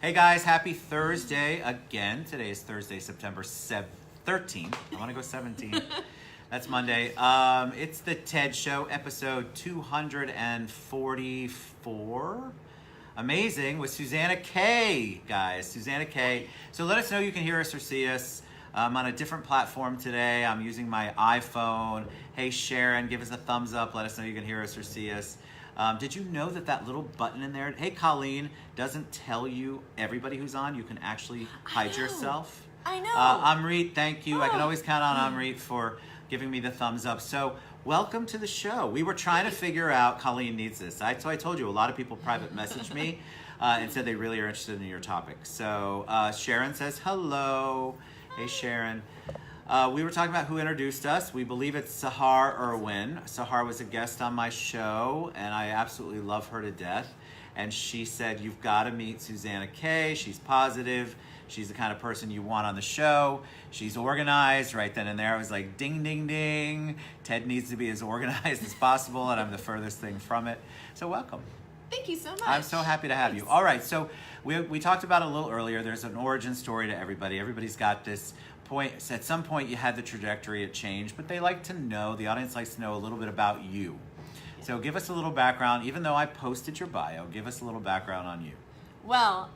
Hey guys, happy Thursday again. Today is Thursday, September 13th. I want to go 17. That's Monday. It's the TED Show, episode 244. Amazing, with Suzanna Kaye, guys. Suzanna Kaye. So let us know you can hear us or see us. I'm on a different platform today. I'm using my iPhone. Hey Sharon, give us a thumbs up. Let us know you can hear us or see us. Did you know that little button in there, hey Colleen, doesn't tell you everybody who's on? You can actually hide yourself. I know. Amrit, thank you. I can always count on Amrit for giving me the thumbs up. So welcome to the show. We were trying to figure out, Colleen needs this. So I told you, a lot of people private messaged me and said they really are interested in your topic. So Sharon says hello. Hey Sharon. We were talking about who introduced us. We believe it's Sahar Irwin. Sahar was a guest on my show, and I absolutely love her to death. And she said, you've got to meet Suzanna Kaye. She's positive. She's the kind of person you want on the show. She's organized. Right then and there, I was like, ding, ding, ding. Ted needs to be as organized as possible, and I'm the furthest thing from it. So welcome. Thank you so much. I'm so happy to have you. All right, so we talked about it a little earlier. There's an origin story to everybody. Everybody's got this point. At some point, you had the trajectory, it changed, but they like to know, the audience likes to know a little bit about you. So give us a little background. Even though I posted your bio, give us a little background on you. Well,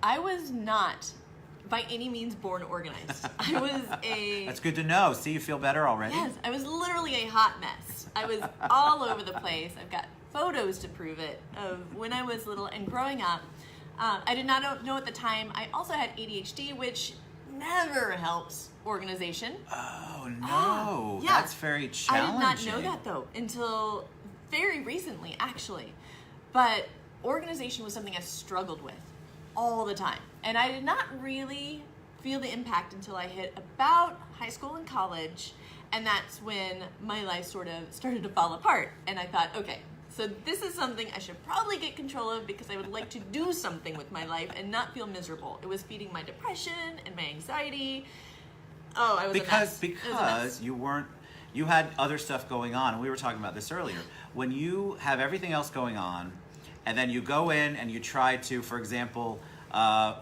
I was not by any means born organized. I was That's good to know. See, you feel better already? Yes, I was literally a hot mess. I was all over the place. I've got photos to prove it of when I was little and growing up. I did not know at the time. I also had ADHD, which never helps organization. Oh, no. Yeah. That's very challenging. I did not know that, though, until very recently, actually. But organization was something I struggled with all the time. And I did not really feel the impact until I hit about high school and college. And that's when my life sort of started to fall apart. And I thought, okay, so this is something I should probably get control of because I would like to do something with my life and not feel miserable. It was feeding my depression and my anxiety. Oh, I was a mess. Because you had other stuff going on, and we were talking about this earlier. When you have everything else going on, and then you go in and you try to, for example,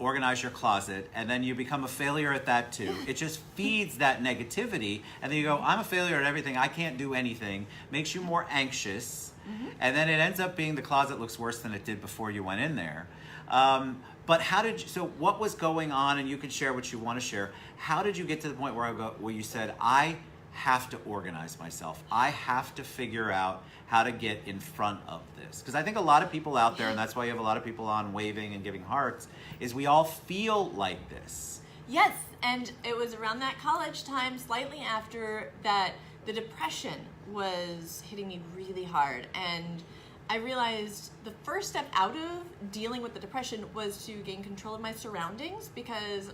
organize your closet, and then you become a failure at that too. It just feeds that negativity, and then you go, I'm a failure at everything, I can't do anything. Makes you more anxious. And then it ends up being the closet looks worse than it did before you went in there. But so what was going on, and you can share what you want to share. How did you get to the point where you said, I have to organize myself. I have to figure out how to get in front of this? Because I think a lot of people out there, and that's why you have a lot of people on waving and giving hearts, is we all feel like this. Yes, and it was around that college time, slightly after that, the depression was hitting me really hard, and I realized the first step out of dealing with the depression was to gain control of my surroundings because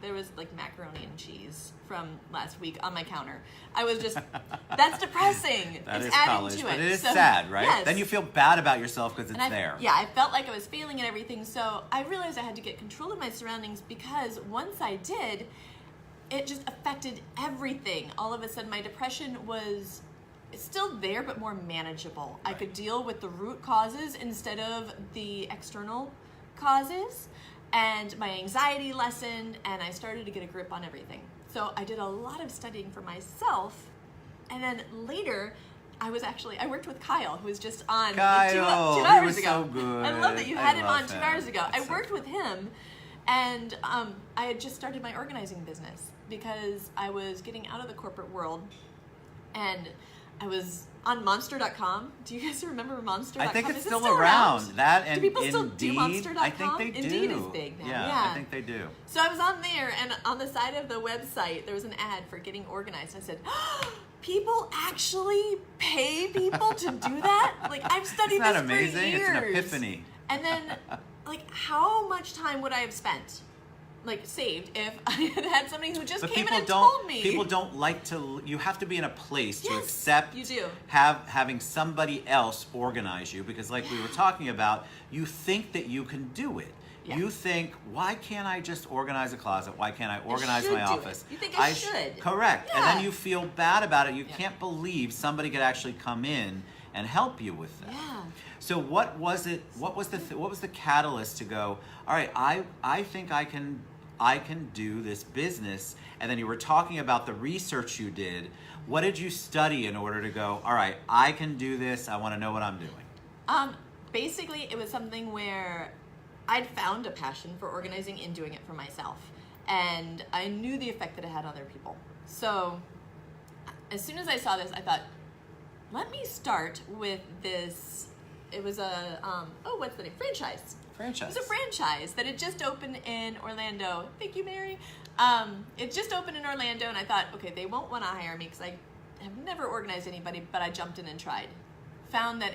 there was like macaroni and cheese from last week on my counter. I was just, that's depressing. That it's is adding college, to but it. it is So, sad, right? yes. Then you feel bad about yourself because it's there. Yeah, I felt like I was failing at everything, so I realized I had to get control of my surroundings because once I did, it just affected everything. All of a sudden, my depression was still there, but more manageable. Right. I could deal with the root causes instead of the external causes, and my anxiety lessened, and I started to get a grip on everything. So I did a lot of studying for myself, and then later, I worked with Kyle, who was just on Kyle, 2 hours he was ago. so good. I love that you had him on 2 him. hours ago. That's I worked with him, and I had just started my organizing business because I was getting out of the corporate world, and I was on Monster.com. Do you guys remember Monster.com? I think it's Is it still around. That and do people still Indeed, do Monster.com? I think they do. Indeed is big now. Yeah, I think they do. So I was on there, and on the side of the website, there was an ad for getting organized. I said, people actually pay people to do that? Like, I've studied Isn't that this amazing? for years. It's an epiphany. And then, like, how much time would I have spent? Like, saved if I had somebody who just came in and told me. People don't like to. You have to be in a place to Yes, accept. you do. Having somebody else organize you, because like we were talking about, you think that you can do it. Yeah. You think, why can't I just organize a closet? Why can't I organize my office? You think I should. Correct. Yeah. And then you feel bad about it. You can't believe somebody could actually come in and help you with that. Yeah. So what was it? What was the catalyst to go, all right, I think I can do this business? And then you were talking about the research you did. What did you study in order to go, all right, I can do this. I want to know what I'm doing. Basically, it was something where I'd found a passion for organizing and doing it for myself. And I knew the effect that it had on other people. So as soon as I saw this, I thought, let me start with this. It was a, what's the name? Franchise. Franchise. It was a franchise that had just opened in Orlando. Thank you, Mary. It just opened in Orlando, and I thought, okay, they won't want to hire me because I have never organized anybody, but I jumped in and tried. Found that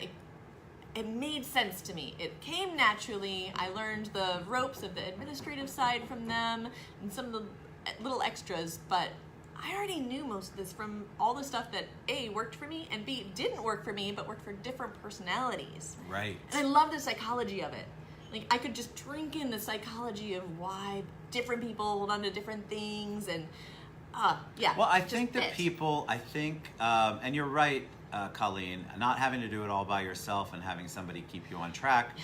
it made sense to me. It came naturally. I learned the ropes of the administrative side from them and some of the little extras, but I already knew most of this from all the stuff that A, worked for me, and B, didn't work for me, but worked for different personalities. Right. And I love the psychology of it. Like, I could just drink in the psychology of why different people hold on to different things, and yeah. Well, I think that people, and you're right, Colleen, not having to do it all by yourself and having somebody keep you on track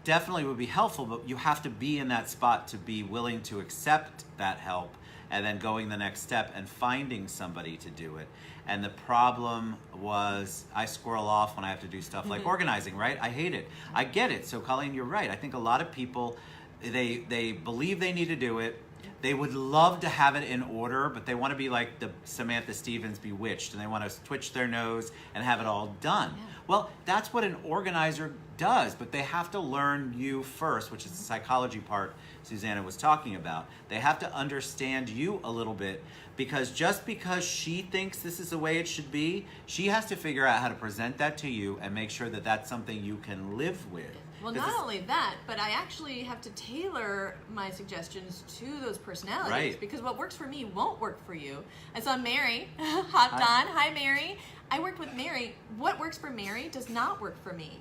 definitely would be helpful, but you have to be in that spot to be willing to accept that help and then going the next step and finding somebody to do it. And the problem was I squirrel off when I have to do stuff like organizing, right? I hate it. I get it. So Colleen, you're right. I think a lot of people, they believe they need to do it. They would love to have it in order, but they want to be like the Samantha Stevens Bewitched, and they want to twitch their nose and have it all done. Yeah. Well, that's what an organizer does, but they have to learn you first, which is the psychology part Suzanna was talking about. They have to understand you a little bit, because just because she thinks this is the way it should be, she has to figure out how to present that to you and make sure that that's something you can live with. Well, not only that, but I actually have to tailor my suggestions to those personalities, right, because what works for me won't work for you. I saw Mary hopped on. Hi, Mary. I worked with Mary. What works for Mary does not work for me.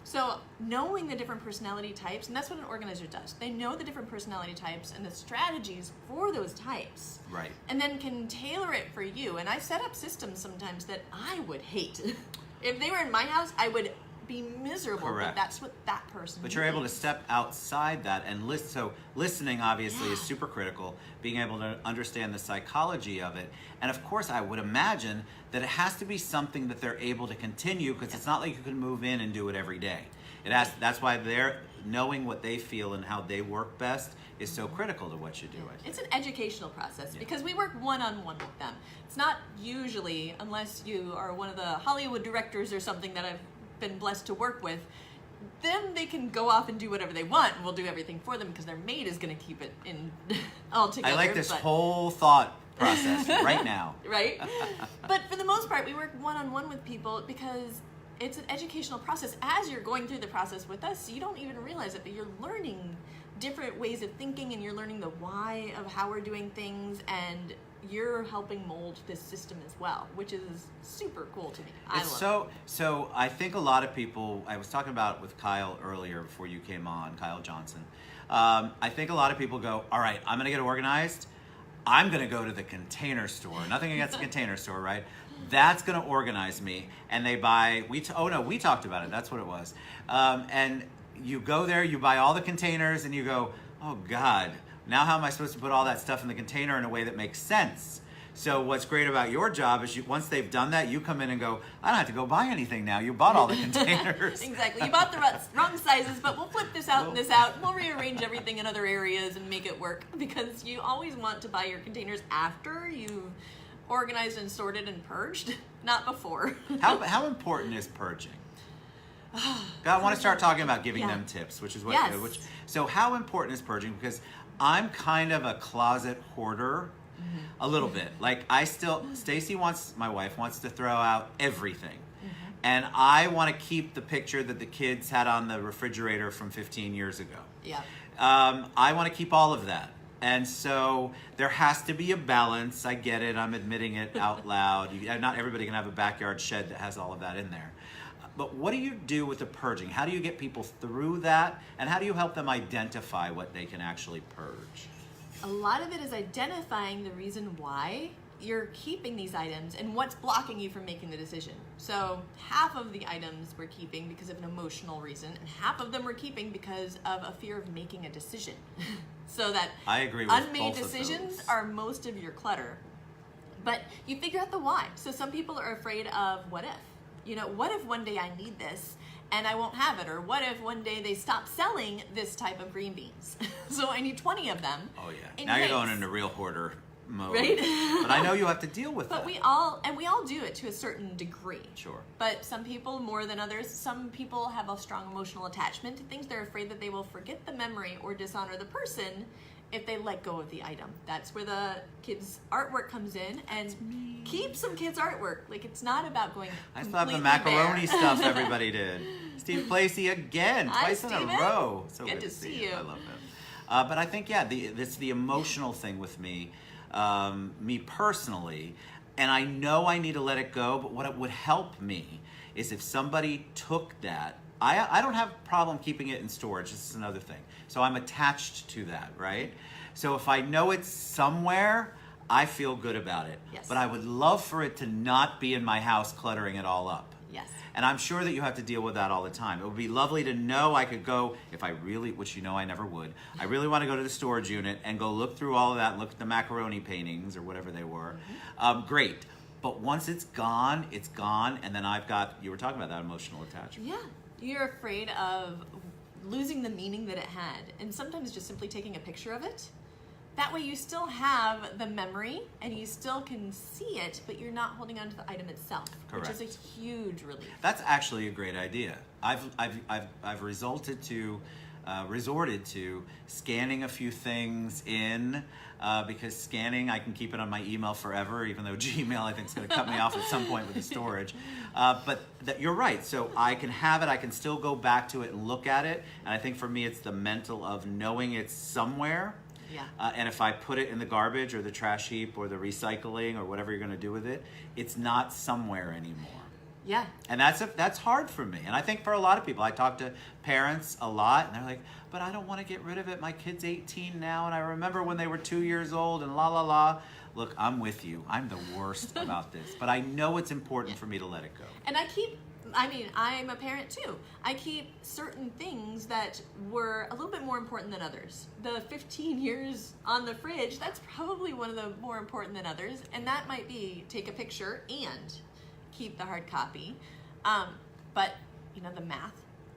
So knowing the different personality types, and that's what an organizer does. They know the different personality types and the strategies for those types. Right. And then can tailor it for you. And I set up systems sometimes that I would hate. If they were in my house, I would be miserable. Correct. But that's what that person But you're able to step outside that and listen. So listening obviously is super critical, being able to understand the psychology of it. And of course, I would imagine that it has to be something that they're able to continue, because it's not like you can move in and do it every day. That's why they're knowing what they feel and how they work best is so critical to what you do. It's an educational process, because we work one-on-one with them. It's not usually, unless you are one of the Hollywood directors or something that I've been blessed to work with, then they can go off and do whatever they want, and we'll do everything for them because their maid is going to keep it in all together. I like this whole thought process right now. Right? But for the most part, we work one-on-one with people because it's an educational process. As you're going through the process with us, you don't even realize it, but you're learning different ways of thinking, and you're learning the why of how we're doing things, and you're helping mold this system as well, which is super cool to me. I love it. So I think a lot of people, I was talking about with Kyle earlier before you came on, Kyle Johnson. I think a lot of people go, all right, I'm going to get organized. I'm going to go to the Container Store. Nothing against the Container Store, right? That's going to organize me. And they buy, we talked about it. That's what it was. And you go there, you buy all the containers, and you go, oh God, now how am I supposed to put all that stuff in the container in a way that makes sense? So what's great about your job is once they've done that, you come in and go, I don't have to go buy anything now. You bought all the containers. Exactly. You bought the wrong sizes, but we'll flip this out and this out. We'll rearrange everything in other areas and make it work, because you always want to buy your containers after you've organized and sorted and purged, not before. How important is purging? I want to start talking about giving them tips, which is what. Yes. So how important is purging? Because I'm kind of a closet hoarder, a little bit. Like Stacy my wife wants to throw out everything. And I want to keep the picture that the kids had on the refrigerator from 15 years ago. Yeah. I want to keep all of that. And so there has to be a balance. I get it. I'm admitting it out loud. Not everybody can have a backyard shed that has all of that in there. But what do you do with the purging? How do you get people through that? And how do you help them identify what they can actually purge? A lot of it is identifying the reason why you're keeping these items and what's blocking you from making the decision. So half of the items we're keeping because of an emotional reason, and half of them we're keeping because of a fear of making a decision. So that I agree with unmade both of decisions those. are most of your clutter. But you figure out the why. So some people are afraid of what if. You know, what if one day I need this and I won't have it? Or what if one day they stop selling this type of green beans? So I need 20 of them. Oh yeah. in Now you're case. going into real hoarder mode. Right? But I know you have to deal with But that. we all do it to a certain degree. Sure. But some people more than others. Some people have a strong emotional attachment to things. They're afraid that they will forget the memory or dishonor the person if they let go of the item. That's where the kids' artwork comes in, and keep some kids' artwork. Like, it's not about going I still have the completely macaroni bare. stuff everybody did. Steve Placey again, Hi, twice in a Steven. row. So Good to see you. I love him. But I think, yeah, it's the emotional thing with me, me personally, and I know I need to let it go, but what it would help me is if somebody took that. I don't have a problem keeping it in storage. This is another thing. So I'm attached to that, right? So if I know it's somewhere, I feel good about it. Yes. But I would love for it to not be in my house cluttering it all up. Yes. And I'm sure that you have to deal with that all the time. It would be lovely to know I could go, if I really, which you know I never would, I really want to go to the storage unit and go look through all of that, look at the macaroni paintings or whatever they were. Great. But once it's gone, and then I've got, you were talking about that emotional attachment. Yeah. You're afraid of losing the meaning that it had, and sometimes just simply taking a picture of it. That way you still have the memory and you still can see it, but you're not holding on to the item itself, Correct. which is a huge relief. That's actually a great idea. I've resorted to scanning a few things in because scanning, I can keep it on my email forever, even though Gmail I think is going to cut me off at some point with the storage. But you're right. So I can have it. I can still go back to it and look at it. And I think for me, it's the mental of knowing it's somewhere. Yeah. And if I put it in the garbage or the trash heap or the recycling or whatever you're going to do with it, it's not somewhere anymore. Yeah. And that's hard for me. And I think for a lot of people, I talk to parents a lot, and they're like, but I don't want to get rid of it. My kid's 18 now, and I remember when they were 2 years old, and la, la, la. Look, I'm with you. I'm the worst about this. But I know it's important for me to let it go. And I'm a parent too. I keep certain things that were a little bit more important than others. The 15 years on the fridge, that's probably one of the more important than others. And that might be take a picture and keep the hard copy. But, the math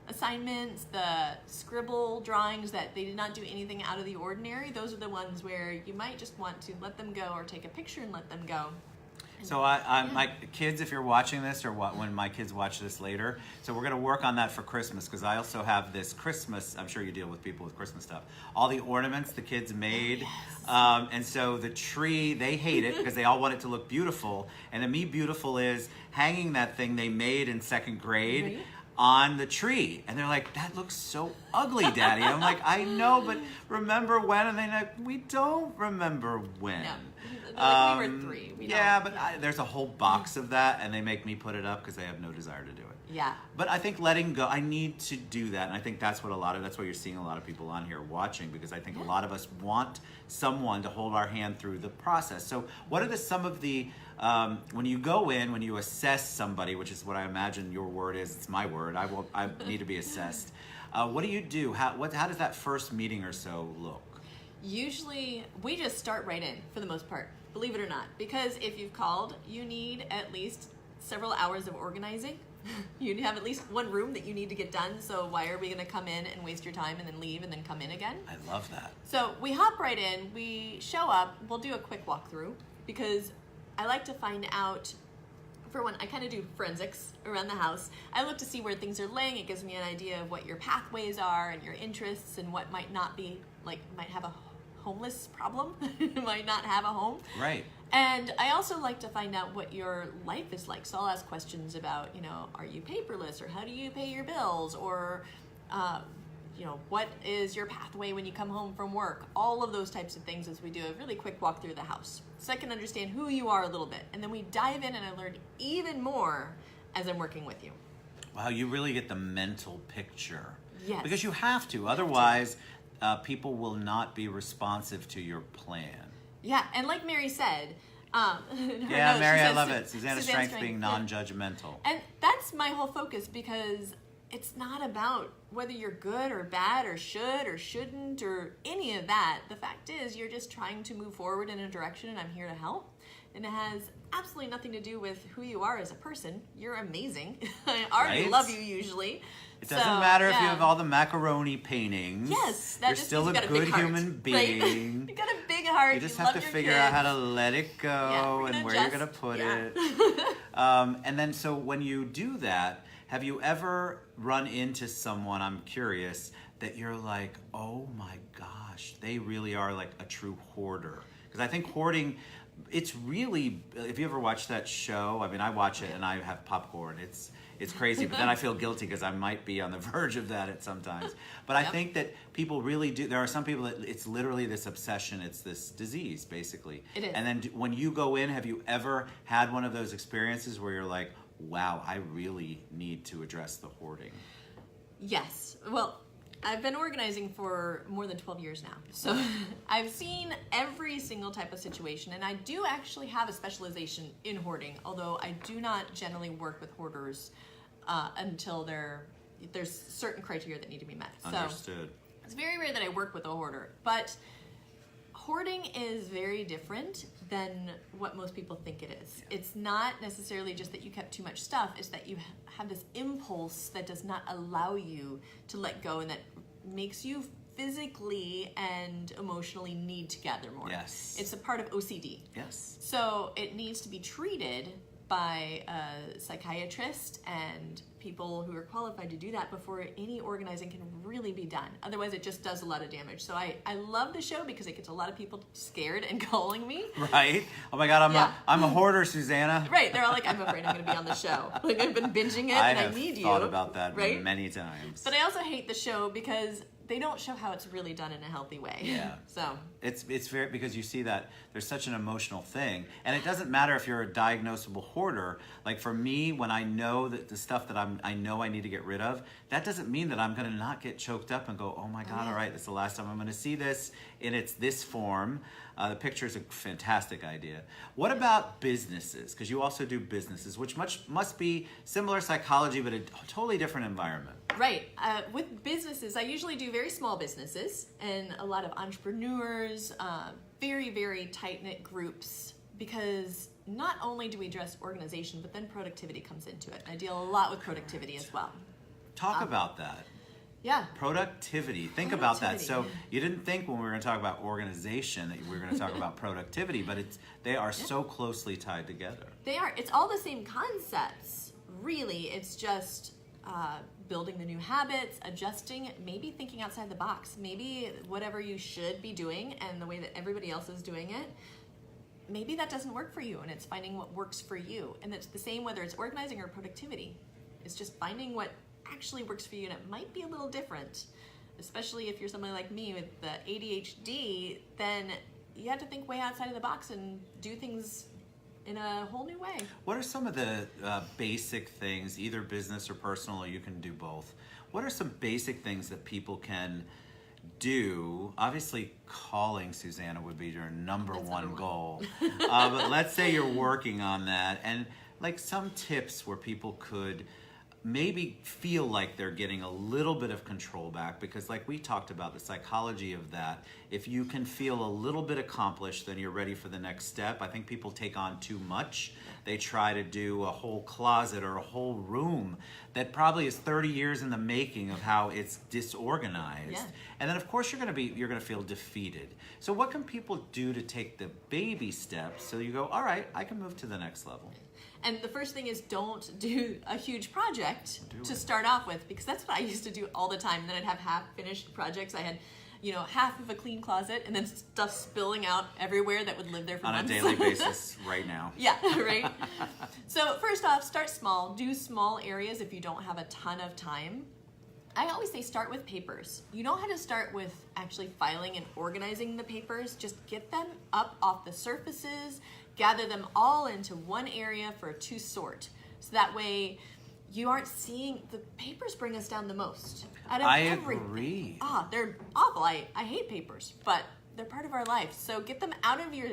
assignments, the scribble drawings that they did not do anything out of the ordinary, those are the ones where you might just want to let them go or take a picture and let them go. So my kids, if you're watching this or when my kids watch this later, so we're going to work on that for Christmas because I also have this Christmas, I'm sure you deal with people with Christmas stuff, all the ornaments the kids made. Oh, yes. And so the tree, they hate it because they all want it to look beautiful. And to me, beautiful is hanging that thing they made in second grade. Right. On the tree, and they're like, that looks so ugly, Daddy. I'm like, I know, but remember when? And they're like, we don't remember when. No. Like, we were 3. But there's a whole box of that, and they make me put it up because they have no desire to do it. Yeah. But I think letting go, I need to do that, and I think that's why you're seeing a lot of people on here watching, because I think a lot of us want someone to hold our hand through the process. So what are some of the when you go in, when you assess somebody, which is what I imagine your word is, it's my word, I need to be assessed. What do you do? How does that first meeting or so look? Usually, we just start right in, for the most part, believe it or not. Because if you've called, you need at least several hours of organizing. You have at least one room that you need to get done, so why are we going to come in and waste your time and then leave and then come in again? I love that. So we hop right in, we show up, we'll do a quick walkthrough, because I like to find out, for one, I kind of do forensics around the house. I look to see where things are laying. It gives me an idea of what your pathways are and your interests and what might not be, might have a homeless problem, might not have a home. Right. And I also like to find out what your life is like. So I'll ask questions about, are you paperless, or how do you pay your bills, or, what is your pathway when you come home from work? All of those types of things as we do a really quick walk through the house. So I can understand who you are a little bit. And then we dive in and I learn even more as I'm working with you. Wow, you really get the mental picture. Yes. Because you have to. Otherwise, people will not be responsive to your plan. Yeah, and like Mary said, Yeah, notes, Mary, she I says love it. Susanna's Suzanne's strength being yeah. non-judgmental. And that's my whole focus, because it's not about whether you're good or bad or should or shouldn't or any of that. The fact is, you're just trying to move forward in a direction, and I'm here to help. And it has absolutely nothing to do with who you are as a person. You're amazing. I already Right? love you usually. It doesn't matter if you yeah. have all the macaroni paintings. Yes, that you're just still means a you got a good big heart, human right? being. You got a big heart. You just you have love to your figure kids. out how to let it go we're and gonna where you're adjust. going to put Yeah. it. And then, so when you do that, have you ever run into someone, I'm curious, that you're like, oh my gosh, they really are like a true hoarder? Because I think hoarding, it's really, if you ever watch that show, I mean, I watch it and I have popcorn. It's crazy, but then I feel guilty because I might be on the verge of that at sometimes. But I think that people really do. There are some people that it's literally this obsession. It's this disease, basically. It is. And then when you go in, have you ever had one of those experiences where you're like, wow, I really need to address the hoarding? Yes. Well, I've been organizing for more than 12 years now. So I've seen every single type of situation, and I do actually have a specialization in hoarding, although I do not generally work with hoarders until there's certain criteria that need to be met. Understood. So it's very rare that I work with a hoarder, but hoarding is very different than what most people think it is. Yeah. It's not necessarily just that you kept too much stuff, it's that you have this impulse that does not allow you to let go, and that makes you physically and emotionally need to gather more. Yes. It's a part of OCD. Yes. So it needs to be treated by a psychiatrist and people who are qualified to do that before any organizing can really be done. Otherwise, it just does a lot of damage. So I love the show because it gets a lot of people scared and calling me. Right? Oh my God, Yeah. I'm a hoarder, Susanna. Right, they're all like, I'm afraid I'm going to be on the show. Like, I've been binging it and I need you. I have thought about that right? many times. But I also hate the show because they don't show how it's really done in a healthy way. Yeah. So It's very, because you see that there's such an emotional thing, and it doesn't matter if you're a diagnosable hoarder. Like for me, when I know that the stuff that I know I need to get rid of, that doesn't mean that I'm going to not get choked up and go, oh my God, all right, this is the last time I'm going to see this in this form. The picture is a fantastic idea. What about businesses? Because you also do businesses, which must be similar psychology, but a totally different environment. right, with businesses, I usually do very small businesses and a lot of entrepreneurs, very, very tight-knit groups, because not only do we address organization, but then productivity comes into it. I deal a lot with productivity as well. Talk about that. Yeah. Productivity. Think about that. So Productivity. you didn't think when we were going to talk about organization that we were going to talk about productivity, but they are so closely tied together. They are. It's all the same concepts, really. It's just building the new habits, adjusting, maybe thinking outside the box. Maybe whatever you should be doing and the way that everybody else is doing it, maybe that doesn't work for you, and it's finding what works for you. And it's the same whether it's organizing or productivity. It's just finding what actually works for you, and it might be a little different, especially if you're somebody like me with the ADHD. Then you have to think way outside of the box and do things in a whole new way. What are some of the basic things, either business or personal, or you can do both? What are some basic things that people can do? Obviously, calling Suzanna would be your number That's one number goal. But let's say you're working on that, and like some tips where people could maybe feel like they're getting a little bit of control back, because like we talked about the psychology of that, if you can feel a little bit accomplished, then you're ready for the next step. I think people take on too much. They try to do a whole closet or a whole room that probably is 30 years in the making of how it's disorganized. Yeah. And then of course you're going to feel defeated. So what can people do to take the baby steps so you go, all right, I can move to the next level? And the first thing is, don't do a huge project Do to it. start off with, because that's what I used to do all the time. And then I'd have half-finished projects. I had, half of a clean closet and then stuff spilling out everywhere that would live there for On a months. daily basis right now. Yeah, right? So first off, start small. Do small areas if you don't have a ton of time. I always say start with papers. You don't have to start with actually filing and organizing the papers. Just get them up off the surfaces, gather them all into one area to sort. So that way you aren't seeing, the papers bring us down the most out of I everything. agree. They're awful. I hate papers, but they're part of our life. So get them out of your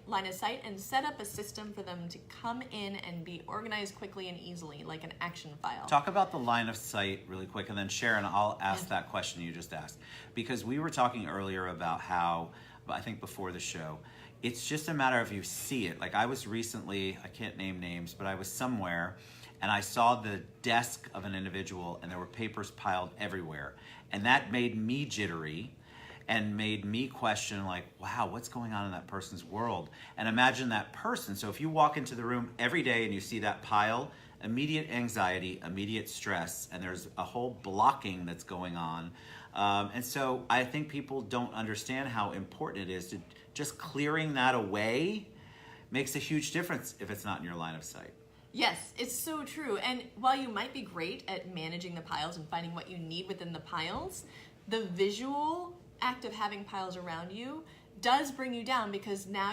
line of sight and set up a system for them to come in and be organized quickly and easily, like an action file. Talk about the line of sight really quick, and then Sharon, I'll ask that question you just asked. Because we were talking earlier about how, I think before the show, it's just a matter of you see it. Like I was recently, I can't name names, but I was somewhere and I saw the desk of an individual and there were papers piled everywhere. And that made me jittery and made me question, like, wow, what's going on in that person's world? And imagine that person. So if you walk into the room every day and you see that pile, immediate anxiety, immediate stress, and there's a whole blocking that's going on. And so I think people don't understand how important it is to just clearing that away makes a huge difference if it's not in your line of sight. Yes, it's so true. And while you might be great at managing the piles and finding what you need within the piles, the visual act of having piles around you does bring you down because now